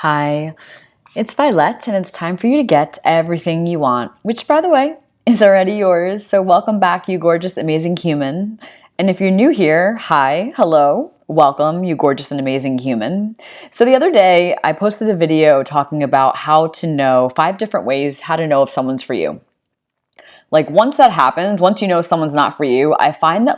Hi, it's Violet, and it's time for you to get everything you want, which, by the way, is already yours. So, welcome back, you gorgeous, amazing human. And if you're new here, hi, hello, welcome, you gorgeous and amazing human. So, the other day, I posted a video talking about how to know 5 different ways how to know if someone's for you. Like once that happens, once you know someone's not for you, I find that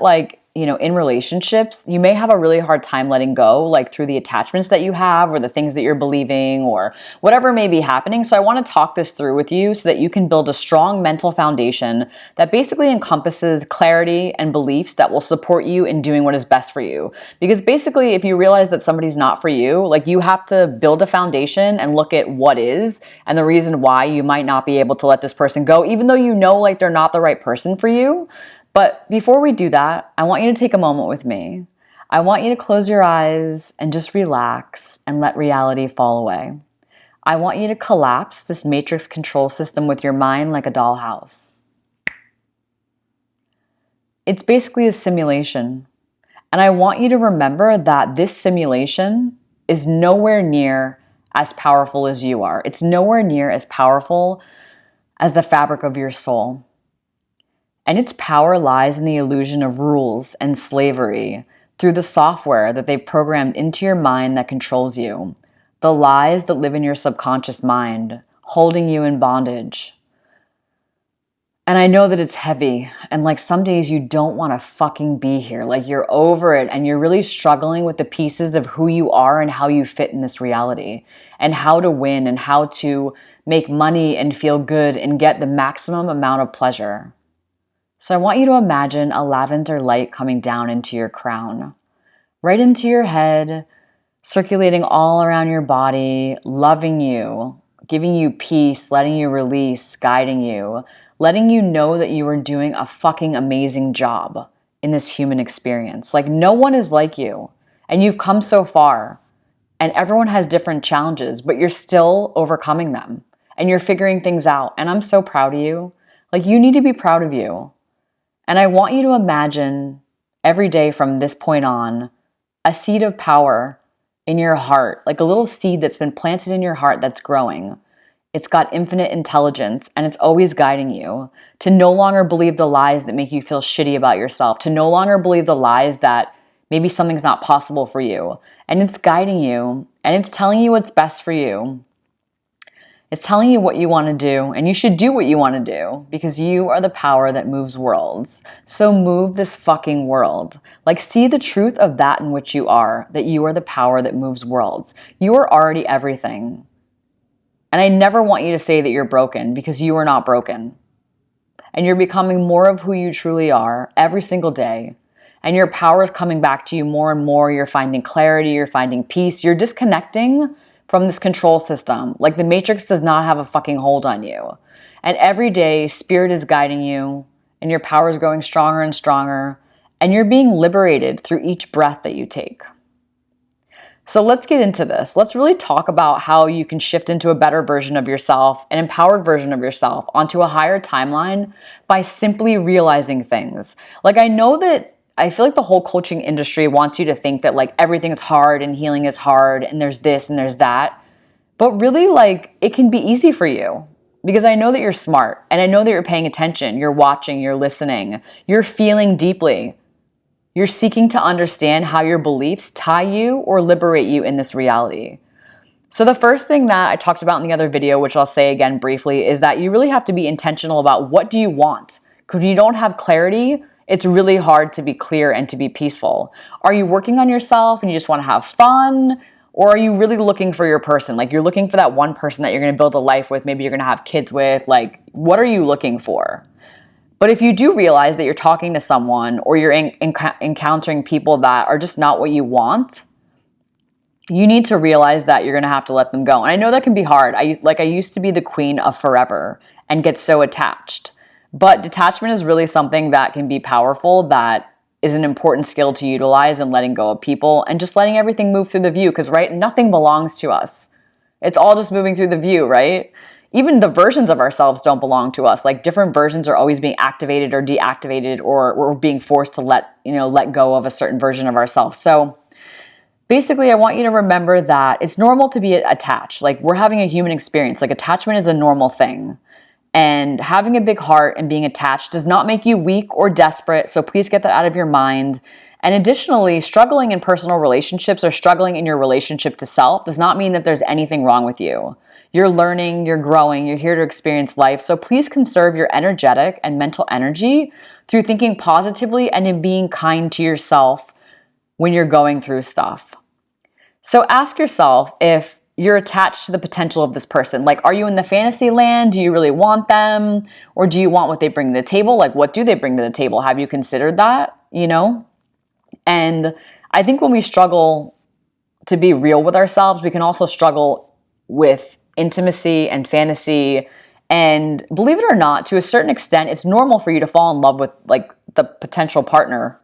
in relationships, you may have a really hard time letting go, like through the attachments that you have or the things that you're believing or whatever may be happening. So I want to talk this through with you so that you can build a strong mental foundation that basically encompasses clarity and beliefs that will support you in doing what is best for you. Because basically, if you realize that somebody's not for you, like you have to build a foundation and look at what is and the reason why you might not be able to let this person go, even though you know like they're not the right person for you. But before we do that, I want you to take a moment with me. I want you to close your eyes and just relax and let reality fall away. I want you to collapse this matrix control system with your mind like a dollhouse. It's basically a simulation. And I want you to remember that this simulation is nowhere near as powerful as you are. It's nowhere near as powerful as the fabric of your soul. And its power lies in the illusion of rules and slavery through the software that they've programmed into your mind that controls you. The lies that live in your subconscious mind, holding you in bondage. And I know that it's heavy, and like some days you don't want to fucking be here. Like you're over it and you're really struggling with the pieces of who you are and how you fit in this reality and how to win and how to make money and feel good and get the maximum amount of pleasure. So I want you to imagine a lavender light coming down into your crown, right into your head, circulating all around your body, loving you, giving you peace, letting you release, guiding you, letting you know that you are doing a fucking amazing job in this human experience. Like no one is like you, and you've come so far, and everyone has different challenges, but you're still overcoming them, and you're figuring things out, and I'm so proud of you. Like you need to be proud of you. And I want you to imagine every day from this point on a seed of power in your heart, like a little seed that's been planted in your heart that's growing. It's got infinite intelligence and it's always guiding you to no longer believe the lies that make you feel shitty about yourself, to no longer believe the lies that maybe something's not possible for you. And it's guiding you and it's telling you what's best for you. It's telling you what you want to do, and you should do what you want to do because you are the power that moves worlds. So move this fucking world. Like, see the truth of that in which you are, that you are the power that moves worlds. You are already everything. And I never want you to say that you're broken because you are not broken. And you're becoming more of who you truly are every single day. And your power is coming back to you more and more. You're finding clarity, you're finding peace, you're disconnecting from this control system. Like the matrix does not have a fucking hold on you. And every day, spirit is guiding you and your power is growing stronger and stronger. And you're being liberated through each breath that you take. So let's get into this. Let's really talk about how you can shift into a better version of yourself, an empowered version of yourself, onto a higher timeline by simply realizing things. Like I feel like the whole coaching industry wants you to think that like everything is hard and healing is hard and there's this and there's that. But really like it can be easy for you because I know that you're smart and I know that you're paying attention, you're watching, you're listening, you're feeling deeply. You're seeking to understand how your beliefs tie you or liberate you in this reality. So the first thing that I talked about in the other video, which I'll say again briefly, is that you really have to be intentional about what do you want? Because if you don't have clarity, it's really hard to be clear and to be peaceful. Are you working on yourself and you just want to have fun? Or are you really looking for your person? Like you're looking for that one person that you're going to build a life with, maybe you're going to have kids with. Like, what are you looking for? But if you do realize that you're talking to someone or you're encountering people that are just not what you want, you need to realize that you're going to have to let them go. And I know that can be hard. I used to be the queen of forever and get so attached. But detachment is really something that can be powerful, that is an important skill to utilize in letting go of people and just letting everything move through the view. Because, right, nothing belongs to us. It's all just moving through the view, right? Even the versions of ourselves don't belong to us. Like different versions are always being activated or deactivated, or we're being forced to let go of a certain version of ourselves. So basically, I want you to remember that it's normal to be attached. Like, we're having a human experience. Like, attachment is a normal thing. And having a big heart and being attached does not make you weak or desperate. So please get that out of your mind. And additionally, struggling in personal relationships or struggling in your relationship to self does not mean that there's anything wrong with you. You're learning, you're growing, you're here to experience life. So please conserve your energetic and mental energy through thinking positively and in being kind to yourself when you're going through stuff. So ask yourself if you're attached to the potential of this person. Like, are you in the fantasy land? Do you really want them? Or do you want what they bring to the table? Like, what do they bring to the table? Have you considered that? And I think when we struggle to be real with ourselves, we can also struggle with intimacy and fantasy. And believe it or not, to a certain extent, it's normal for you to fall in love with like the potential partner.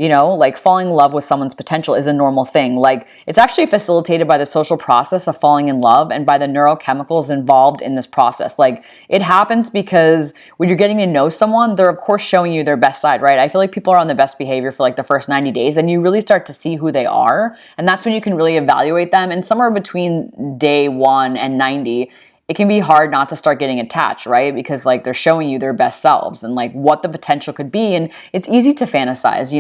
Like falling in love with someone's potential is a normal thing. Like, it's actually facilitated by the social process of falling in love and by the neurochemicals involved in this process. Like, it happens because when you're getting to know someone, they're of course showing you their best side, right? I feel like people are on the best behavior for like the first 90 days, and you really start to see who they are. And that's when you can really evaluate them. And somewhere between day 1 and 90, it can be hard not to start getting attached, right? Because like they're showing you their best selves and like what the potential could be. And it's easy to fantasize,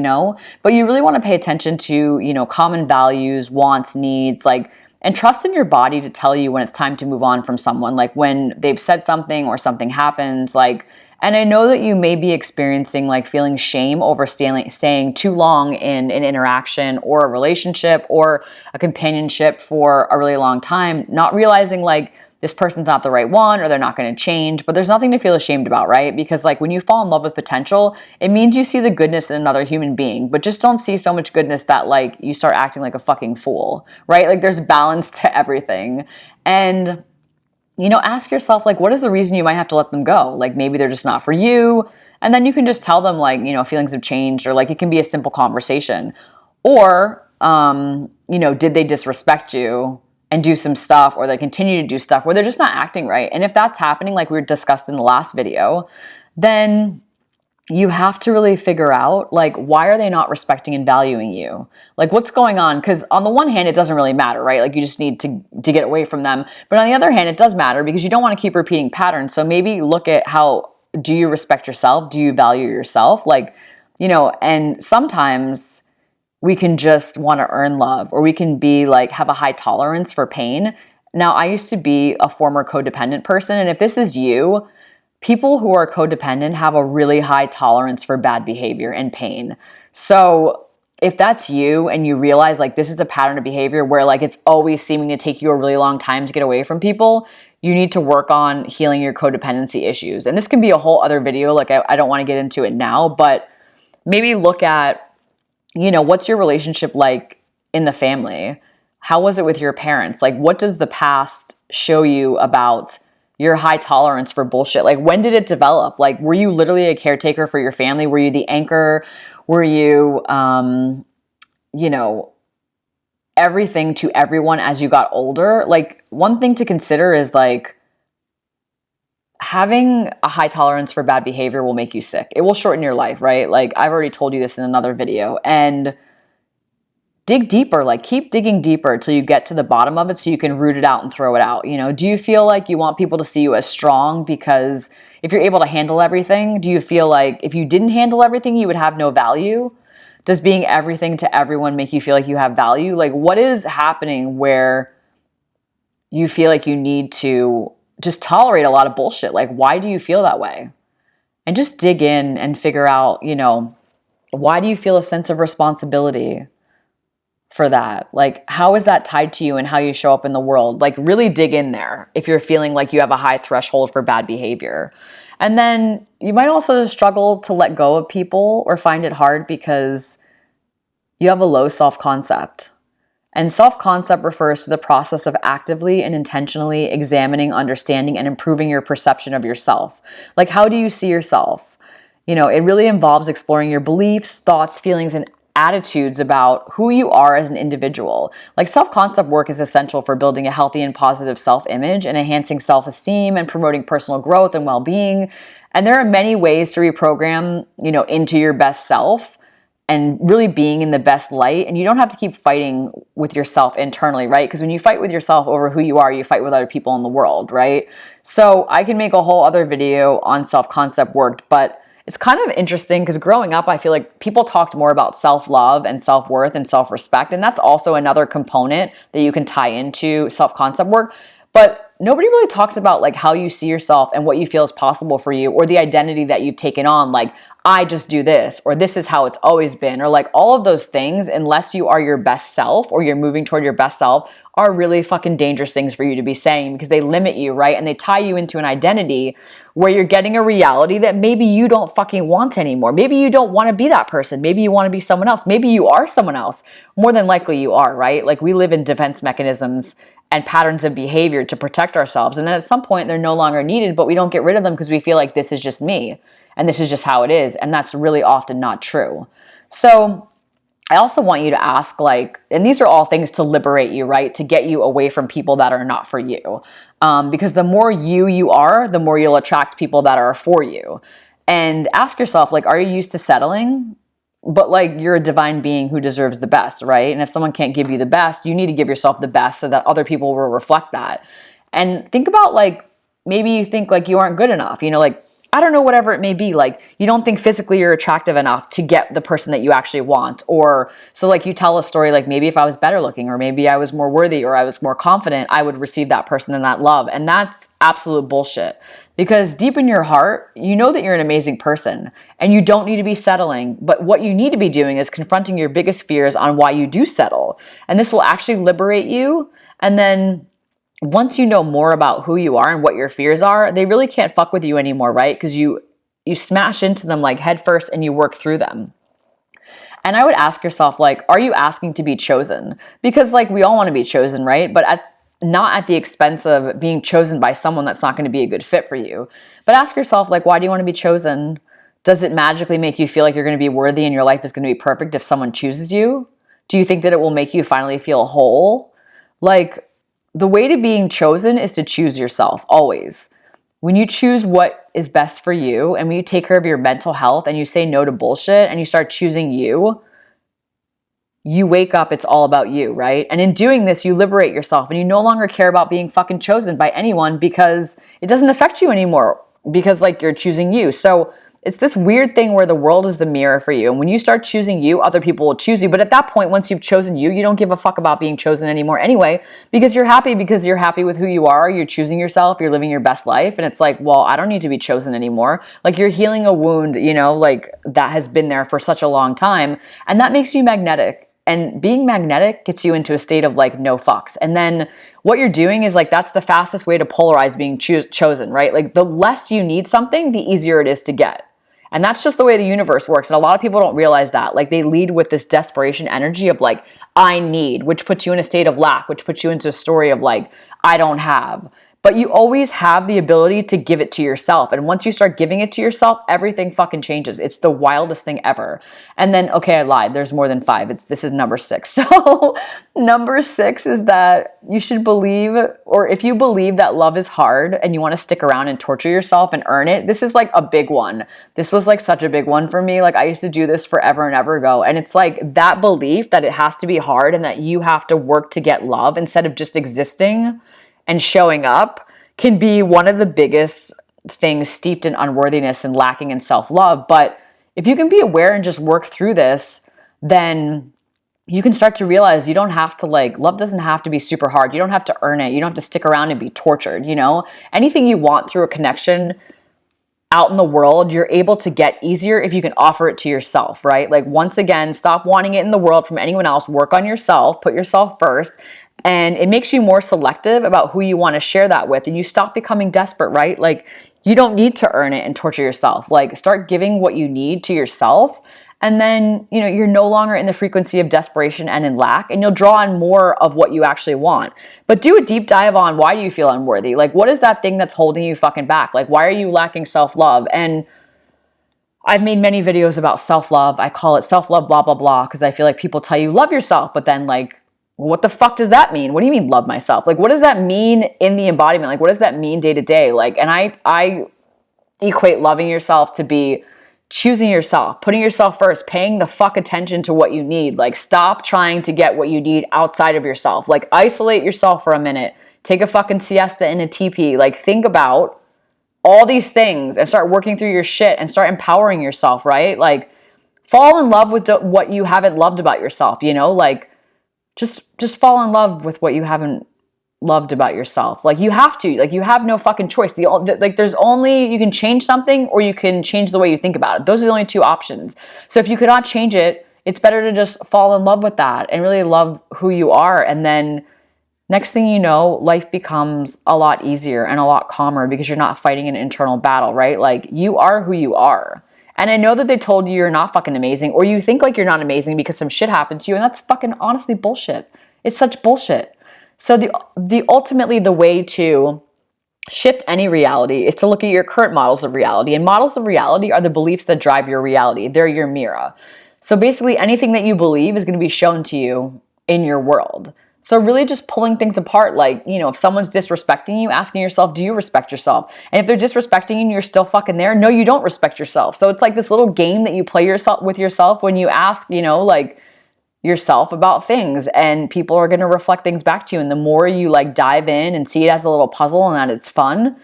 but you really want to pay attention to, common values, wants, needs, like, and trust in your body to tell you when it's time to move on from someone, like when they've said something or something happens, like, and I know that you may be experiencing like feeling shame over staying too long in an interaction or a relationship or a companionship for a really long time, not realizing like, this person's not the right one or they're not going to change, but there's nothing to feel ashamed about, right? Because like when you fall in love with potential, it means you see the goodness in another human being, but just don't see so much goodness that like you start acting like a fucking fool, right? Like there's balance to everything. And ask yourself like, what is the reason you might have to let them go? Like maybe they're just not for you. And then you can just tell them like, feelings have changed, or like it can be a simple conversation. Or, did they disrespect you and do some stuff, or they continue to do stuff where they're just not acting right? And if that's happening, like we discussed in the last video, then you have to really figure out like, why are they not respecting and valuing you? Like what's going on? Because on the one hand, it doesn't really matter, right? Like you just need to get away from them. But on the other hand, it does matter because you don't want to keep repeating patterns. So maybe look at how, do you respect yourself? Do you value yourself? Like, and sometimes we can just want to earn love, or we can be like, have a high tolerance for pain. Now, I used to be a former codependent person. And if this is you, people who are codependent have a really high tolerance for bad behavior and pain. So if that's you and you realize like this is a pattern of behavior where like it's always seeming to take you a really long time to get away from people, you need to work on healing your codependency issues. And this can be a whole other video. Like I don't want to get into it now, but maybe look at, what's your relationship like in the family? How was it with your parents? Like, what does the past show you about your high tolerance for bullshit? Like, when did it develop? Like, were you literally a caretaker for your family? Were you the anchor? Were you, everything to everyone as you got older? Like, one thing to consider is like, having a high tolerance for bad behavior will make you sick. It will shorten your life, right? Like I've already told you this in another video. And dig deeper, like keep digging deeper till you get to the bottom of it so you can root it out and throw it out. Do you feel like you want people to see you as strong because if you're able to handle everything? Do you feel like if you didn't handle everything, you would have no value? Does being everything to everyone make you feel like you have value? Like what is happening where you feel like you need to just tolerate a lot of bullshit? Like, why do you feel that way? And just dig in and figure out, why do you feel a sense of responsibility for that? Like, how is that tied to you and how you show up in the world? Like, really dig in there if you're feeling like you have a high threshold for bad behavior. And then you might also struggle to let go of people or find it hard because you have a low self-concept. And self-concept refers to the process of actively and intentionally examining, understanding, and improving your perception of yourself. Like, how do you see yourself? It really involves exploring your beliefs, thoughts, feelings, and attitudes about who you are as an individual. Like, self-concept work is essential for building a healthy and positive self-image and enhancing self-esteem and promoting personal growth and well-being. And there are many ways to reprogram, into your best self. and really being in the best light. And you don't have to keep fighting with yourself internally, right? Because when you fight with yourself over who you are, you fight with other people in the world, right? So I can make a whole other video on self-concept work, but it's kind of interesting because growing up, I feel like people talked more about self-love and self-worth and self-respect. And that's also another component that you can tie into self-concept work. But nobody really talks about like how you see yourself and what you feel is possible for you, or the identity that you've taken on. Like, I just do this, or this is how it's always been, or like all of those things, unless you are your best self or you're moving toward your best self, are really fucking dangerous things for you to be saying, because they limit you, right? And they tie you into an identity where you're getting a reality that maybe you don't fucking want anymore. Maybe you don't want to be that person. Maybe you want to be someone else. Maybe you are someone else. More than likely you are, right? Like, we live in defense mechanisms and patterns of behavior to protect ourselves. And then at some point they're no longer needed, but we don't get rid of them because we feel like this is just me and this is just how it is. And that's really often not true. So I also want you to ask, like, and these are all things to liberate you, right? To get you away from people that are not for you. Because the more you are, the more you'll attract people that are for you. And ask yourself, like, are you used to settling? But like, you're a divine being who deserves the best, right? And if someone can't give you the best, you need to give yourself the best so that other people will reflect that. And think about, like, maybe you think like you aren't good enough, like, I don't know, whatever it may be. Like, you don't think physically you're attractive enough to get the person that you actually want. Or so like you tell a story like, maybe if I was better looking, or maybe I was more worthy, or I was more confident, I would receive that person and that love. And that's absolute bullshit. Because deep in your heart, you know that you're an amazing person and you don't need to be settling. But what you need to be doing is confronting your biggest fears on why you do settle. And this will actually liberate you. And then once you know more about who you are and what your fears are, they really can't fuck with you anymore, right? Because you smash into them like head first and you work through them. And I would ask yourself, like, are you asking to be chosen? Because like, we all want to be chosen, right? But not at the expense of being chosen by someone that's not going to be a good fit for you. But ask yourself, like, why do you want to be chosen? Does it magically make you feel like you're going to be worthy and your life is going to be perfect if someone chooses you? Do you think that it will make you finally feel whole? Like, the way to being chosen is to choose yourself, always. When you choose what is best for you, and when you take care of your mental health and you say no to bullshit and you start choosing you wake up, it's all about you, right? And in doing this, you liberate yourself and you no longer care about being fucking chosen by anyone because it doesn't affect you anymore, because like, you're choosing you. So it's this weird thing where the world is the mirror for you. And when you start choosing you, other people will choose you. But at that point, once you've chosen you, you don't give a fuck about being chosen anymore anyway, because you're happy with who you are. You're choosing yourself. You're living your best life. And it's like, well, I don't need to be chosen anymore. Like, you're healing a wound, like, that has been there for such a long time. And that makes you magnetic. And being magnetic gets you into a state of like, no fucks. And then what you're doing is like, that's the fastest way to polarize being chosen, right? Like, the less you need something, the easier it is to get. And that's just the way the universe works. And a lot of people don't realize that. Like, they lead with this desperation energy of like, I need, which puts you in a state of lack, which puts you into a story of like, I don't have. But you always have the ability to give it to yourself. And once you start giving it to yourself, everything fucking changes. It's the wildest thing ever. And then, okay, I lied. There's more than 5. This is number 6. So number 6 is that you should believe, or if you believe that love is hard and you want to stick around and torture yourself and earn it, this is like a big one. This was like such a big one for me. Like, I used to do this forever and ever ago. And it's like that belief that it has to be hard and that you have to work to get love instead of just existing and showing up can be one of the biggest things steeped in unworthiness and lacking in self-love. But if you can be aware and just work through this, then you can start to realize you don't have to, like, love doesn't have to be super hard. You don't have to earn it. You don't have to stick around and be tortured, Anything you want through a connection out in the world, you're able to get easier if you can offer it to yourself, right? Like, once again, stop wanting it in the world from anyone else. Work on yourself, put yourself first. And it makes you more selective about who you want to share that with. And you stop becoming desperate, right? Like, you don't need to earn it and torture yourself. Like, start giving what you need to yourself. And then, you're no longer in the frequency of desperation and in lack. And you'll draw on more of what you actually want. But do a deep dive on, why do you feel unworthy? Like, what is that thing that's holding you fucking back? Like, why are you lacking self-love? And I've made many videos about self-love. I call it self-love blah, blah, blah. Because I feel like people tell you love yourself. But then, like, what the fuck does that mean? What do you mean love myself? Like, what does that mean in the embodiment? Like, what does that mean day to day? Like, and I equate loving yourself to be choosing yourself, putting yourself first, paying the fuck attention to what you need. Like, stop trying to get what you need outside of yourself. Like, isolate yourself for a minute. Take a fucking siesta in a teepee. Like, think about all these things and start working through your shit and start empowering yourself, right? Like, fall in love with what you haven't loved about yourself, you know? Like, just fall in love with what you haven't loved about yourself. Like, you have to, like, you have no fucking choice. Like, there's only, you can change something or you can change the way you think about it. Those are the only two options. So if you could not change it, it's better to just fall in love with that and really love who you are. And then next thing you know, life becomes a lot easier and a lot calmer because you're not fighting an internal battle, right? Like, you are who you are. And I know that they told you you're not fucking amazing, or you think like you're not amazing because some shit happened to you, and that's fucking honestly bullshit. It's such bullshit. So the ultimately the way to shift any reality is to look at your current models of reality. And models of reality are the beliefs that drive your reality. They're your mirror. So basically anything that you believe is going to be shown to you in your world. So really just pulling things apart, like, you know, if someone's disrespecting you, asking yourself, do you respect yourself? And if they're disrespecting you and you're still fucking there, no, you don't respect yourself. So it's like this little game that you play yourself with yourself when you ask, you know, like, yourself about things, and people are going to reflect things back to you. And the more you like dive in and see it as a little puzzle and that it's fun,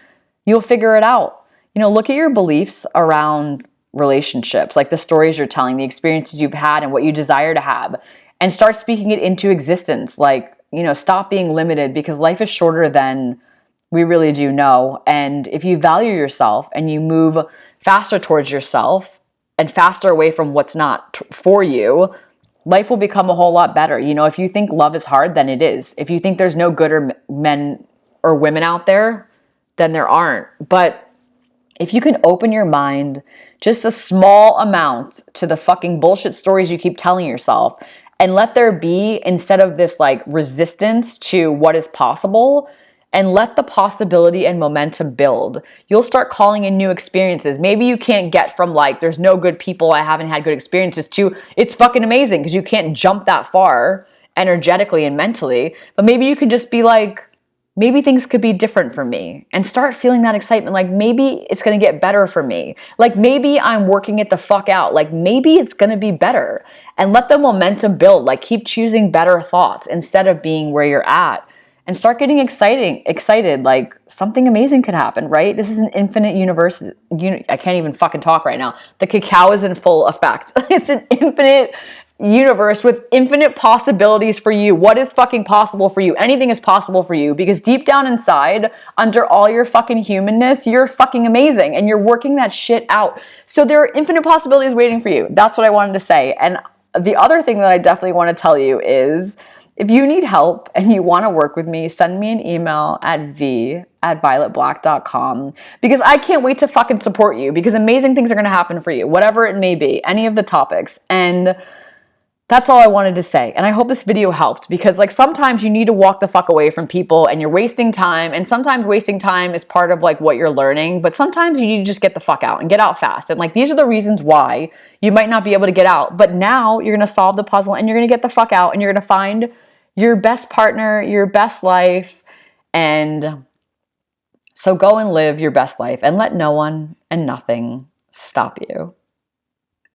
you'll figure it out. You know, look at your beliefs around relationships, like the stories you're telling, the experiences you've had and what you desire to have, and start speaking it into existence. Like, you know, stop being limited, because life is shorter than we really do know. And if you value yourself and you move faster towards yourself and faster away from what's not for you, life will become a whole lot better. You know, if you think love is hard, then it is. If you think there's no good or men or women out there, then there aren't. But if you can open your mind just a small amount to the fucking bullshit stories you keep telling yourself, and let there be, instead of this like resistance to what is possible, and let the possibility and momentum build, you'll start calling in new experiences. Maybe you can't get from like, there's no good people, I haven't had good experiences, to it's fucking amazing, because you can't jump that far energetically and mentally. But maybe you could just be like, maybe things could be different for me, and start feeling that excitement. Like, maybe it's going to get better for me. Like, maybe I'm working it the fuck out. Like, maybe it's going to be better, and let the momentum build. Like, keep choosing better thoughts instead of being where you're at, and start getting excited. Like, something amazing could happen, right? This is an infinite universe. I can't even fucking talk right now. The cacao is in full effect. It's an infinite universe with infinite possibilities for you. What is fucking possible for you? Anything is possible for you, because deep down inside, under all your fucking humanness, you're fucking amazing and you're working that shit out. So there are infinite possibilities waiting for you. That's what I wanted to say. And the other thing that I definitely want to tell you is, if you need help and you want to work with me, send me an email at v@violetblack.com, because I can't wait to fucking support you, because amazing things are going to happen for you, whatever it may be, any of the topics. And that's all I wanted to say. And I hope this video helped, because like, sometimes you need to walk the fuck away from people and you're wasting time. And sometimes wasting time is part of like what you're learning, but sometimes you need to just get the fuck out and get out fast. And like, these are the reasons why you might not be able to get out, but now you're going to solve the puzzle and you're going to get the fuck out and you're going to find your best partner, your best life. And so go and live your best life and let no one and nothing stop you.